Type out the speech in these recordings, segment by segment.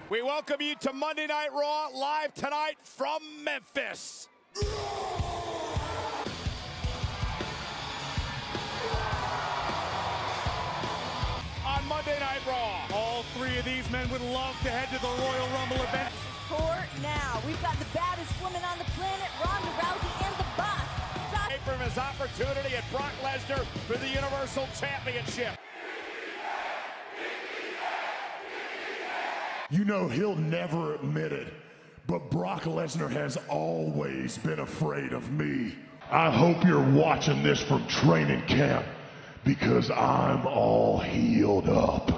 We welcome you to Monday Night Raw, live tonight from Memphis. On Monday Night Raw, all three of these men would love to head to the Royal Rumble event. For now, we've got the baddest woman on the planet, Ronda Rousey, and the boss. From his opportunity at Brock Lesnar for the Universal Championship. You know, he'll never admit it, but Brock Lesnar has always been afraid of me. I hope you're watching this from training camp, because I'm all healed up.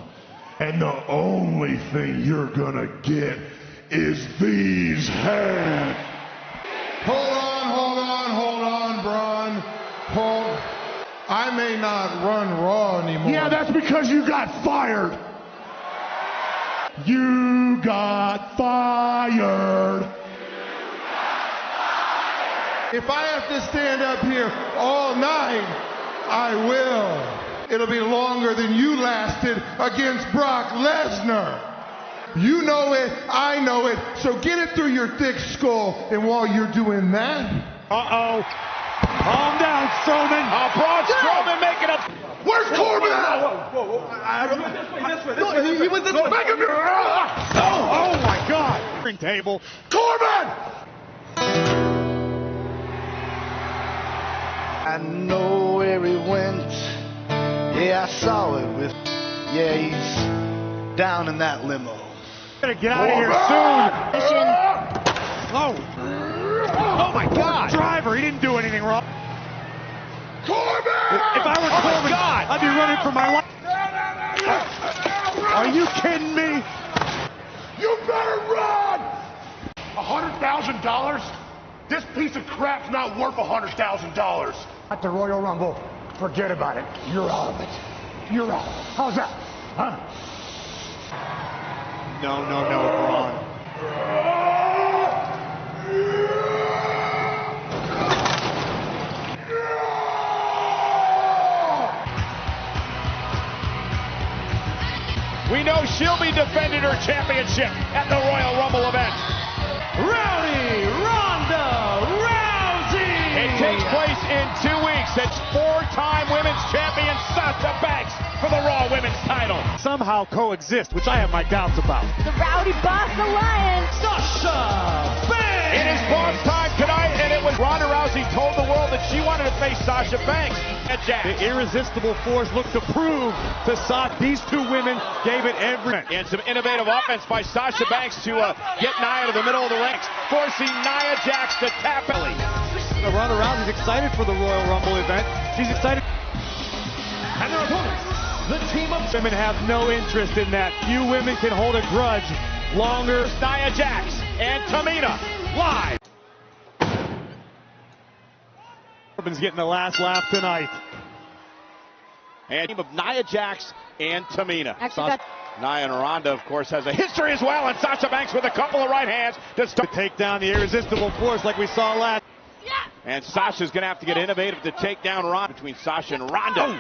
And the only thing you're gonna get is these hands. Hold on, Braun. Hold. I may not run Raw anymore. Yeah, that's because you got fired. You got fired. If I have to stand up here all night, I will. It'll be longer than you lasted against Brock Lesnar. You know it, I know it, so get it through your thick skull. And while you're doing that... Uh-oh. Calm down, Strowman. Braun Strowman making a... Where's Corbin? Whoa. He was this way. Oh, my God. Table. Corbin! I know where he went. Yeah, I saw it with... Yeah, he's down in that limo. Gotta get out of here soon. Oh my God! Driver, he didn't do anything wrong. Corbin! If I were Corbin, I'd be running for my life. Are you kidding me? You better run! $100,000? This piece of crap's not worth $100,000. At the Royal Rumble, forget about it. You're out of it. You're out. How's that? Huh? No, Braun. We know she'll be defending her championship at the Royal Rumble event. Rowdy Ronda Rousey! It takes place in 2 weeks. It's four-time women's champion Sasha Banks for the Raw Women's title. Somehow coexist, which I have my doubts about. The Rowdy Boss Alliance. Sasha Banks! It is boss time tonight, and it was Ronda Rousey told the world that she wanted to face Sasha Banks. The irresistible force looked to prove to Sasha. These two women gave it everything. And some innovative offense by Sasha Banks to get Nia to the middle of the ranks, forcing Nia Jax to tap Ellie. Ronda Rousey's excited for the Royal Rumble event. She's excited. And their opponents, the team of women have no interest in that. Few women can hold a grudge longer. Nia Jax and Tamina live. Corbin's getting the last laugh tonight. And team of Nia Jax and Tamina. Nia and Ronda, of course, has a history as well. And Sasha Banks with a couple of right hands to take down the irresistible force like we saw last. And Sasha's going to have to get innovative to take down Ronda between Sasha and Ronda.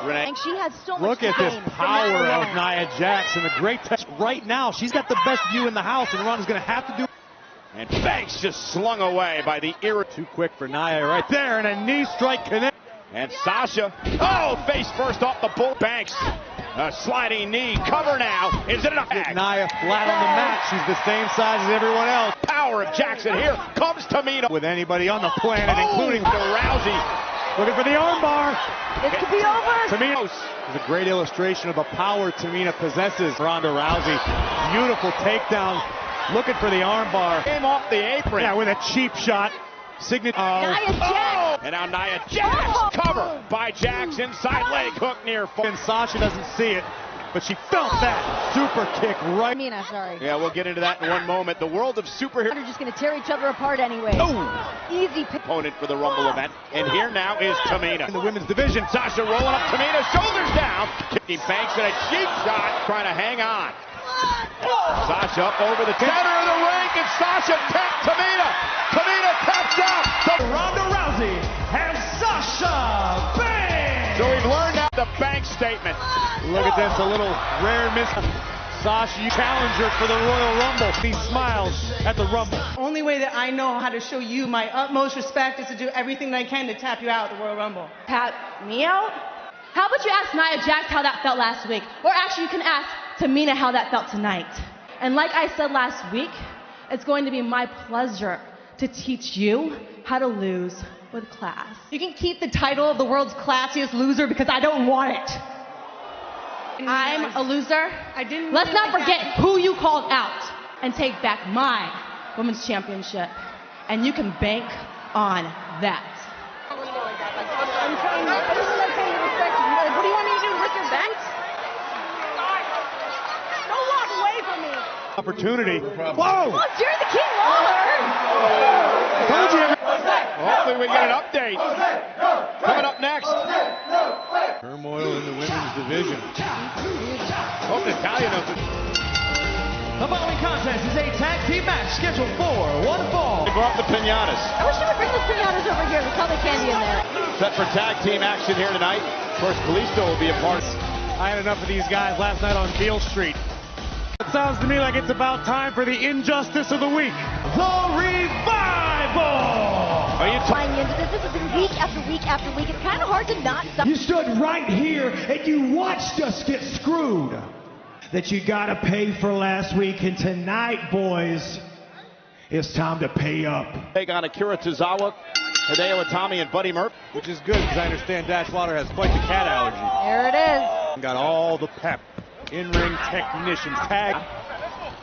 And she has so much Look at this power of Nia Jax and a great touch right now. She's got the best view in the house, and Ronda's going to have to do. And Banks just slung away by the Too quick for Nia right there, and a knee strike connect. And Sasha, face first off the bull. Banks, a sliding knee, cover now. Is it enough? Nia flat on the mat. She's the same size as everyone else. Power of Jackson here. Comes Tamina. With anybody on the planet, including Rousey. Looking for the armbar. This could be over. Tamina is a great illustration of the power Tamina possesses. Ronda Rousey, beautiful takedown. Looking for the armbar. Came off the apron. Yeah, with a cheap shot. Signature. Nia Jax. And now Nia Jax. Cover by Jax. Inside leg hook near. And Sasha doesn't see it, but she felt that super kick right. Tamina, sorry. Yeah, we'll get into that in one moment. The world of superheroes. They're just going to tear each other apart anyway. Easy pick. Opponent for the Rumble event. And here now is Tamina. In the women's division, Sasha rolling up Tamina. Shoulders down. Kicking Banks and a cheap shot. Trying to hang on. Sasha up over the center of the ring, and Sasha tapped Tamina. Tamina taps out. Ronda Rousey and Sasha Banks. So we've learned now the Banks statement. Look at this, a little rare miss. Sasha, you challenger for the Royal Rumble. He smiles at the Rumble. Only way that I know how to show you my utmost respect is to do everything that I can to tap you out at the Royal Rumble. Tap me out? How about you ask Nia Jax how that felt last week? Or actually, you can ask Tamina how that felt tonight. And like I said last week, it's going to be my pleasure to teach you how to lose with class. You can keep the title of the world's classiest loser because I don't want it. I'm a loser. Let's not forget who you called out and take back my women's championship. And you can bank on that. I'm trying not to pay you respect. What do you want me to do? Lick your bench? Don't walk away from me. Opportunity. Oh, Whoa! Jerry the King Lawler! Told you. Hopefully we get an update. Coming up next. Turmoil in the women's division. Hope Natalia knows it. The following contest is a tag team match scheduled for one fall. They go up the pinatas. I wish you would bring those pinatas over here. There's probably candy in there. Set for tag team action here tonight. Of course, Kalisto will be a part. I had enough of these guys last night on Beale Street. It sounds to me like it's about time for the injustice of the week. The Revival! Are you Buying into this. This has been week after week after week. It's kind of hard to not stop. You stood right here and you watched us get screwed. That you gotta pay for last week, and tonight, boys, it's time to pay up. Take on Akira Tozawa, Hideo Itami, and Buddy Murphy, which is good because I understand Dash Slaughter has quite the cat allergy. There it is. Got all the pep. In-ring technicians tag.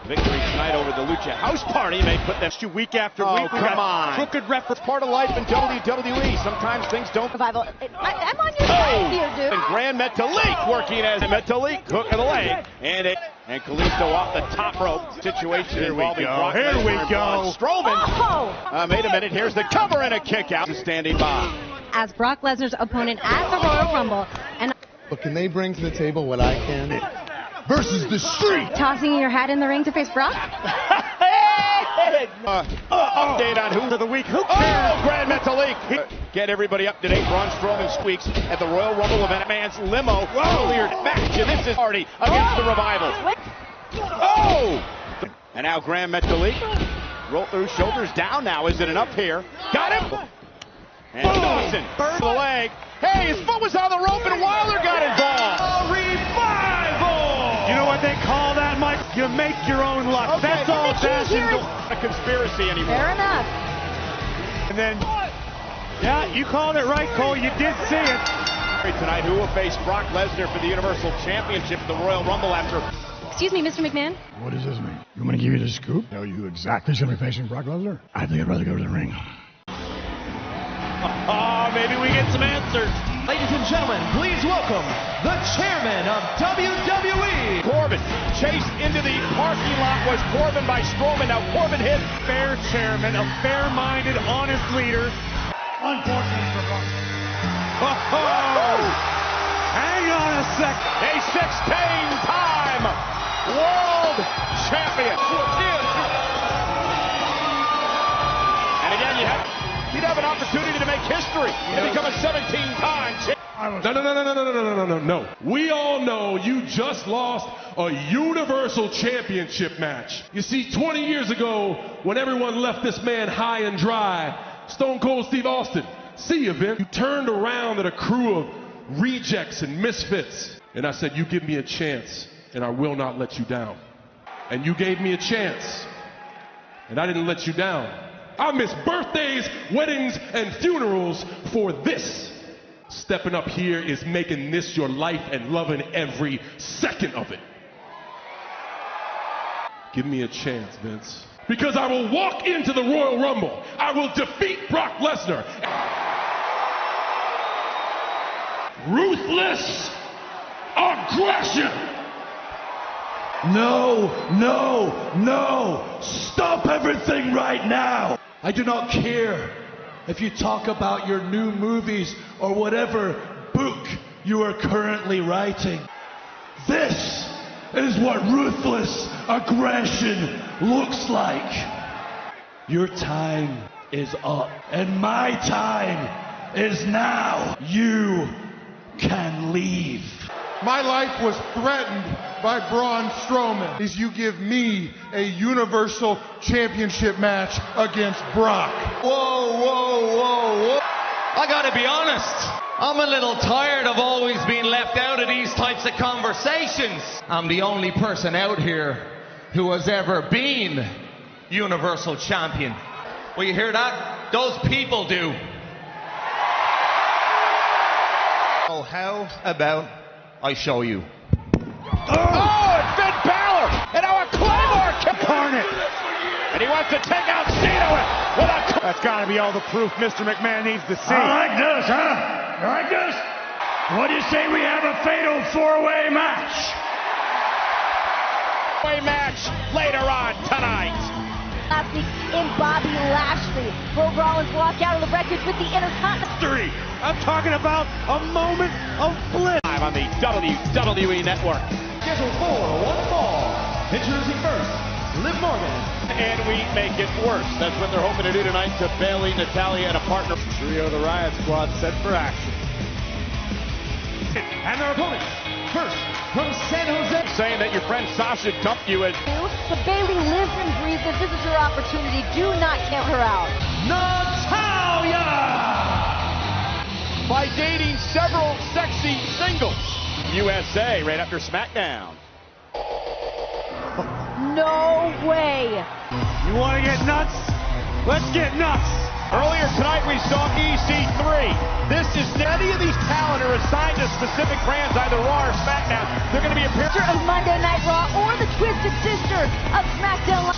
Victory tonight over the Lucha House Party. May put them to week after week. Come on. Crooked ref. It's part of life in WWE. Sometimes things don't. Revival. I'm on your side here, dude. And Grand Metalik working as Metalik. Hook of the leg. And Kalisto off the top rope. Situation involving Brock Lesnar. Here we go. Strowman. Oh. Wait a minute. Here's the cover and a kick out. Standing by. As Brock Lesnar's opponent at the Royal Rumble, and But can they bring to the table what I can? Versus the street! tossing your hat in the ring to face Brock? Update on who of the week. Who cares? Grand Metalik. Get everybody up to date. Braun Strowman squeaks at the Royal Rumble event. Man's limo earlier match, and this is party against the Revival. Oh! And now Grand Metalik. Roll through, shoulders down now. Is it enough here? Got him! And Dawson burns the leg. Hey, his foot was on the rope and Wilder got involved. Revival! You know what they call that, Mike? You make your own luck. Okay. That's all That's Dawson. Not a conspiracy anymore. Fair enough. And then, yeah, you called it right, Cole. You did see it. Tonight, who will face Brock Lesnar for the Universal Championship at the Royal Rumble after... Excuse me, Mr. McMahon? What does this mean? You want me to give you the scoop? Tell you exactly who's going to be facing Brock Lesnar? I think I'd rather go to the ring. Oh, maybe we get some answers. Ladies and gentlemen, please welcome the chairman of WWE. Corbin chased into the parking lot was Corbin by Strowman. Now Corbin hit. Fair chairman, a fair-minded, honest leader. Unfortunately for Brock. Oh! Hang on a sec. A 16-time world champion. And again, you'd have an opportunity to make history and become a 17-time champion. No. We all know you just lost a Universal Championship match. You see, 20 years ago, when everyone left this man high and dry, Stone Cold Steve Austin, see you, Vince. You turned around at a crew of rejects and misfits, and I said, you give me a chance, and I will not let you down. And you gave me a chance, and I didn't let you down. I miss birthdays, weddings, and funerals for this. Stepping up here is making this your life and loving every second of it. Give me a chance, Vince. Because I will walk into the Royal Rumble. I will defeat Brock Lesnar. Ruthless aggression. No. Stop everything right now. I do not care if you talk about your new movies or whatever book you are currently writing. This is what ruthless aggression looks like. Your time is up. And my time is now. You can leave. My life was threatened by Braun Strowman. Is you give me a Universal Championship match against Brock. Whoa, whoa, whoa, whoa. I gotta be honest, I'm a little tired of always being left out of these types of conversations. I'm the only person out here who has ever been Universal Champion. Well, you hear that? Those people do. So how about I show you? Oh, it's Finn Balor! And now a Claymore Carnage. And he wants to take out Cena with a... That's got to be all the proof Mr. McMahon needs to see. I like this, huh? You like this? What do you say we have a fatal four-way match? Match later on tonight. Last week in Bobby Lashley. Will Rollins walk out of the records with the Intercontinental. I'm talking about a moment of bliss. Live on the WWE Network. Scheduled for one fall. Introducing first, Liv Morgan. And we make it worse. That's what they're hoping to do tonight to Bayley, Natalya, and a partner. Trio of the Riot Squad set for action. And their opponents. First, from San Jose. Saying that your friend Sasha dumped you as... But Bayley lives and breathes it. This is her opportunity. Do not count her out. Natalya! By dating several sexy singles. USA right after SmackDown. No way. You want to get nuts? Let's get nuts. Earlier tonight we saw EC3. This is any of these talent are assigned to specific brands, either Raw or SmackDown. They're going to be appearing Of Monday Night Raw or the Twisted Sister of SmackDown.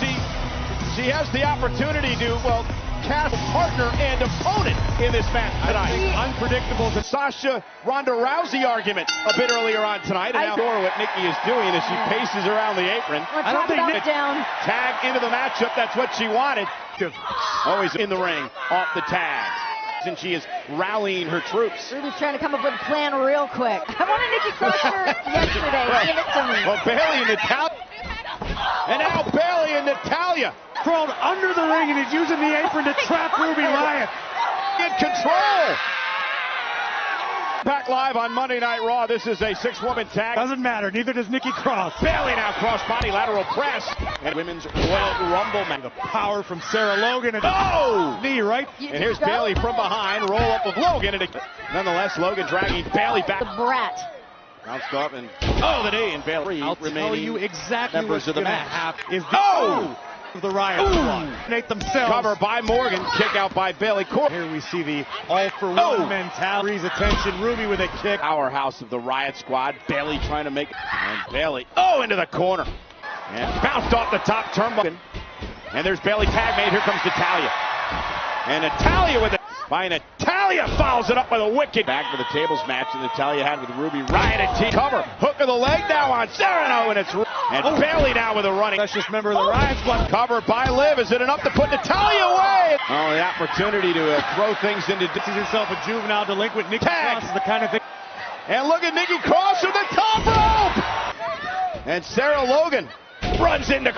She has the opportunity to, well, cast partner and opponent in this match tonight. Unpredictable. The Sasha Ronda Rousey argument a bit earlier on tonight. And now what Nikki is doing as she paces around the apron. I don't think down. Tag into the matchup. That's what she wanted. Always in the ring, off the tag. And she is rallying her troops. Ruby's trying to come up with a plan real quick. I wanted Nikki Cross shirt yesterday. Give it to me. Well, Bayley and Natalya. And now Bayley and Natalya. Crawled under the ring and he's using the apron to trap Ruby Riott. In control. Back live on Monday Night Raw. This is a 6-woman tag. Doesn't matter. Neither does Nikki Cross. Bayley now cross-body lateral press. And Women's Royal Rumble match. The power from Sarah Logan. And knee, right? And here's Bayley from behind. Roll up of Logan. And nonetheless, Logan dragging Bayley back. The brat. Bounced up and the knee. And Bayley I'll tell you exactly members of the match. Is the of the Riot Squad. Nate themselves. Cover by Morgan. Kick out by Bayley. Here we see the all-for-one mentality. Attention. Ruby with a kick. Powerhouse of the Riot Squad. Bayley trying to make it. And Bayley. Into the corner. And bounced off the top turnbuckle. And there's Bayley tag made. Here comes Natalya. And Natalya with it. By Natalya follows it up with a wicked. Back to the tables match that Natalya had with Ruby Riott and T. Cover. Hook of the leg now on Serrano. And it's Bayley now with a running. That's just member of the Riot Squad. Cover by Liv. Is it enough to put Natalya away? The opportunity to throw things into. This is herself a juvenile delinquent. Nikki Cross is the kind of thing. And look at Nikki Cross to the top rope. And Sarah Logan runs into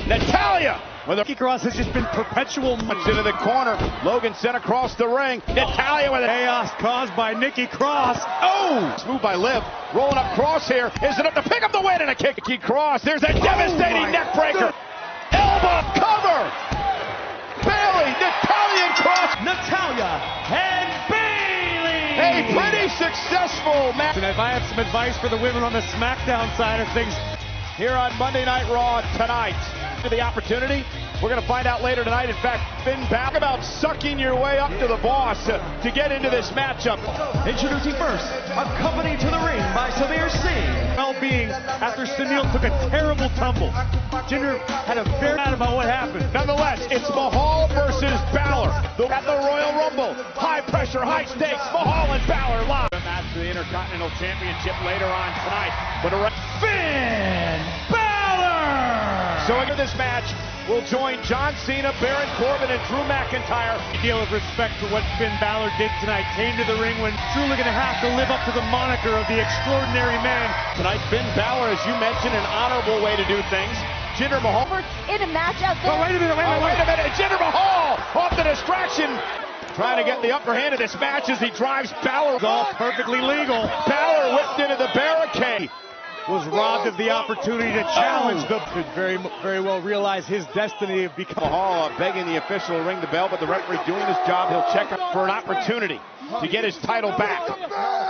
Natalya. Nikki Cross has just been perpetual into the corner. Logan sent across the ring. Natalya with chaos caused by Nikki Cross. Smooth by Liv. Rolling up Cross here. Is enough to pick up the win and a kick. Nikki Cross. There's a devastating neck breaker. Elbow cover. Bayley, Natalya, and Cross. Natalya and Bayley. A pretty successful match. And if I have some advice for the women on the SmackDown side of things, here on Monday Night Raw tonight. To the opportunity, we're going to find out later tonight. In fact, Finn Balor about sucking your way up to the boss to get into this matchup. Introducing first, accompanied to the ring by Samir Singh. Well-being after Sunil took a terrible tumble. Jinder had a very bad about what happened. Nonetheless, it's Mahal versus Balor at the Royal Rumble. High pressure, high stakes. Mahal and Balor live. A match for the Intercontinental Championship later on tonight. But Finn Balor. So into this match, we'll join John Cena, Baron Corbin, and Drew McIntyre. A deal of respect for what Finn Balor did tonight. Came to the ring when truly going to have to live up to the moniker of the extraordinary man. Tonight, Finn Balor, as you mentioned, an honorable way to do things. Jinder Mahal in a match out there. Oh, wait a minute. Jinder Mahal off the distraction. trying to get the upper hand of this match as he drives Balor. All perfectly legal. Balor whipped into the barricade. Was robbed of the opportunity to challenge the... Could very well realize his destiny of becoming... Mahal begging the official to ring the bell, but the referee doing his job. He'll check for an opportunity to get his title back.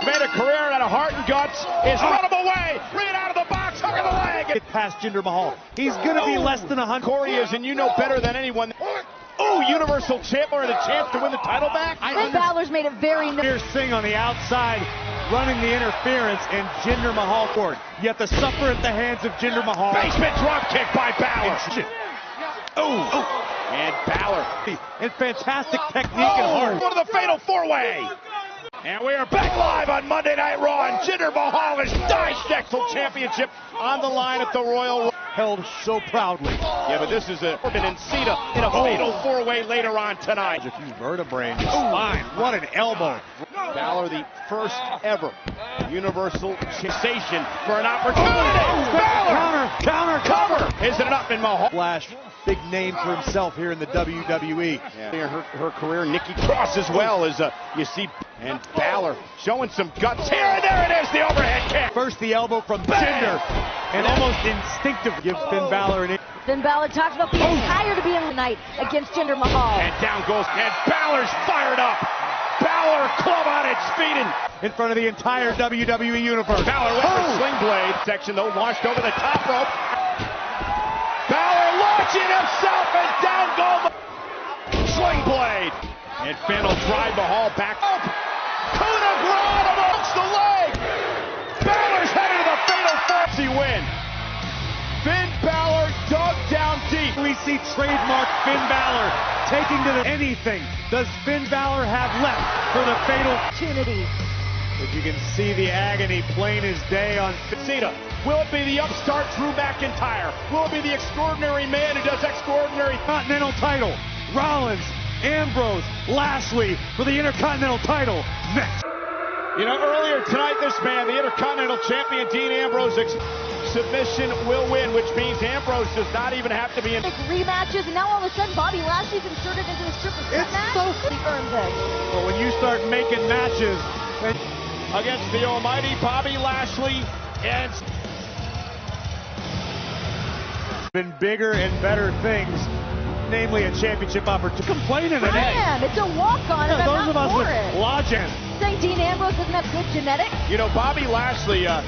Made a career out of heart and guts. Is run him away. Bring it out of the box. Hook of the leg. Get past Jinder Mahal. He's going to be less than 100. Corey is, and you know better than anyone. Oh, Universal Champion and a chance to win the title back. Finn Balor's made it very... Here's Singh on the outside, running the interference, and Jinder Mahal forward. Yet to suffer at the hands of Jinder Mahal. Basement drop kick by Balor. And Balor. And fantastic technique and heart. One of the fatal four-way. And we are back live on Monday Night Raw, and Jinder Mahal is dissected championship on the line at the Royal. Held so proudly. Yeah, but this is a Corbin and Cena in a fatal four-way later on tonight. A few vertebrae in his spine. What an elbow. Balor, the first ever Universal sensation for an opportunity. Balor! Counter! Is it enough in Mahal? Flash, big name for himself here in the WWE. Yeah. Her career, Nikki Cross as well, as you see. And Balor showing some guts here, and there it is, the overhead kick. First the elbow from Jinder, and almost instinctive gives Finn Balor an... Finn Balor talks about being tired of being tonight against Jinder Mahal. And down goes, and Balor's fired up. Balor club on its feet and in front of the entire WWE universe. Balor with the sling blade section, though, launched over the top rope. Balor launching himself, and down goes the sling blade. And Finn will drive Mahal back up. Coup de grace amongst the leg. Balor's headed to the fatal four-way win. Finn Balor dug down deep. We see trademark Finn Balor taking to anything. Does Finn Balor have left for the fatal opportunity? But you can see the agony plain as day on Cena. Will it be the upstart Drew McIntyre? Will it be the extraordinary man who does extraordinary Continental title? Rollins, Ambrose, Lashley for the Intercontinental title next. You know, earlier tonight, this man, the Intercontinental Champion, Dean Ambrose, submission will win, which means Ambrose does not even have to be in rematches, and now all of a sudden Bobby Lashley's inserted into his triple threat match. So he earned this. But when you start making matches against the almighty Bobby Lashley, and been bigger and better things, namely a championship opportunity. Complaining today. Man, it's a walk-on, and I'm not for it. Logic. Saying Dean Ambrose doesn't have good genetics? You know, Bobby Lashley, I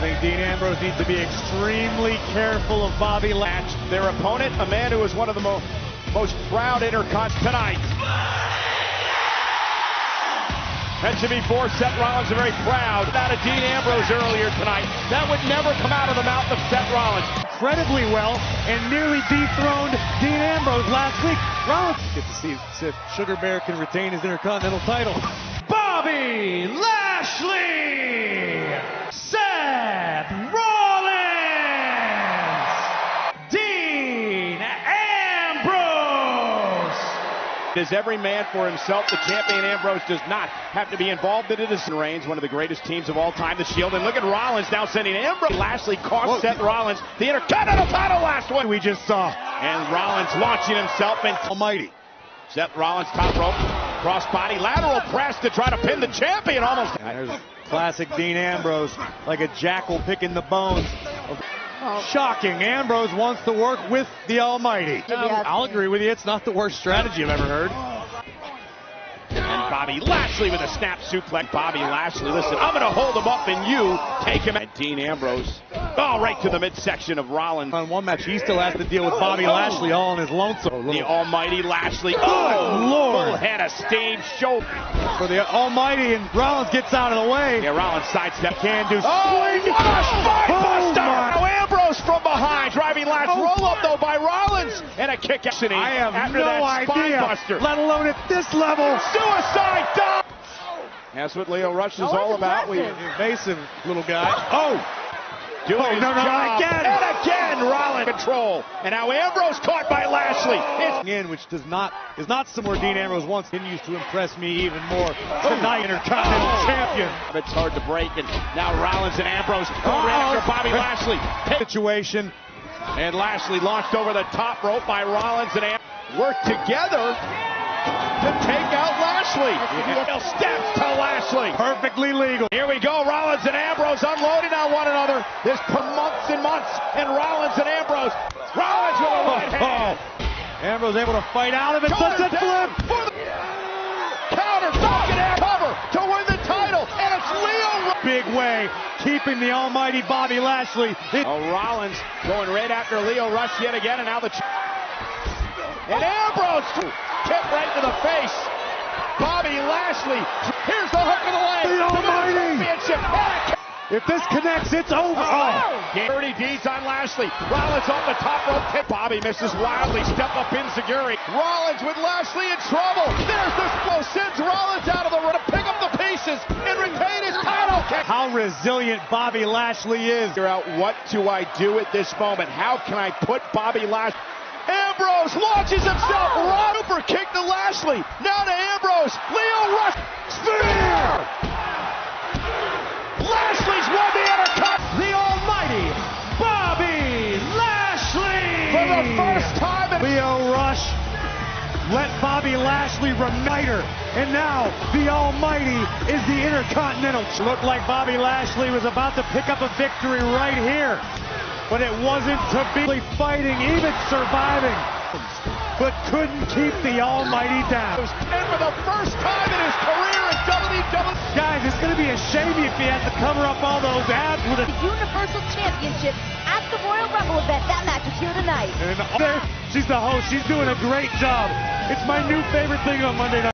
think Dean Ambrose needs to be extremely careful of Bobby Lashley. Their opponent, a man who is one of the most proud Intercons tonight. Mentioned before, Seth Rollins is very proud out of Dean Ambrose earlier tonight. That would never come out of the mouth of Seth Rollins. Incredibly well, and nearly dethroned Dean Ambrose last week. Rollins get to see if Sugar Bear can retain his Intercontinental title. Bobby Lashley, Seth Rollins, Dean Ambrose. Is every man for himself. The champion Ambrose does not have to be involved in it. As Reigns, one of the greatest teams of all time, the Shield. And look at Rollins now sending Ambrose. Lashley cost Seth Rollins the Intercontinental title last one. We just saw. And Rollins launching himself in almighty. Seth Rollins top rope, crossbody, lateral press to try to pin the champion almost. There's classic Dean Ambrose, like a jackal picking the bones. Shocking. Ambrose wants to work with the Almighty. I'll agree with you. It's not the worst strategy I've ever heard. And Bobby Lashley with a snap suplex. Bobby Lashley, listen, I'm going to hold him up and you take him. And Dean Ambrose, right to the midsection of Rollins. On one match, he still has to deal with Bobby Lashley all on his lonesome. The almighty Lashley. Oh, Lord. Full head of steam, shoulder. For the almighty, and Rollins gets out of the way. Yeah, Rollins sidestep. Can do. Spinebuster! Now Ambrose from behind, driving last roll up though by Rollins, and a kick. I have no idea, let alone at this level. Suicide dive. That's what Leo Rush is all about. Invasive little guy. Doing his job. Again. And again, Rollins control. And now Ambrose caught by Lashley. Which is not somewhere Dean Ambrose wants. Continues to impress me even more tonight. Intercontinental champion. It's hard to break, and now Rollins and Ambrose go right after Bobby Lashley. Situation. And Lashley launched over the top rope by Rollins and Ambrose. Work together to take out Lashley. Lashley. Steps to Lashley. Perfectly legal. Here we go. Rollins and Ambrose unloading on one another. This for months and months. And Rollins and Ambrose. Rollins with a right hand. Ambrose able to fight out of it. Sunset flip. Counter. Falcon air cover to win the title. And it's Leo. Big way. Keeping the almighty Bobby Lashley. Rollins going right after Leo Rush yet again. And now the... And Ambrose. Kick right to the face. Bobby Lashley. Here's the hook of the leg. The almighty. Championship. If this connects, it's over. Dirty deeds on Lashley. Rollins on the top rope kick. Bobby misses wildly. Step up enziguri. Rollins with Lashley in trouble. There's the blow. Sends Rollins out of the ring to pick up the pieces and retain his title. How resilient Bobby Lashley is. Figure out what do I do at this moment? How can I put Bobby Lashley? Ambrose launches himself. Super kick to Lashley. Now to Ambrose. Leo Rush. Spear. Lashley's won the Intercontinental. The almighty Bobby Lashley. For the first time in Leo Rush let Bobby Lashley remiter. And now the almighty is the Intercontinental. Looked like Bobby Lashley was about to pick up a victory right here. But it wasn't to be fighting, even surviving. But couldn't keep the almighty down. And for the first time in his career in WWE. Guys, it's going to be a shame if he has to cover up all those abs with a Universal Championship at the Royal Rumble event. That match is here tonight. And she's the host. She's doing a great job. It's my new favorite thing on Monday night.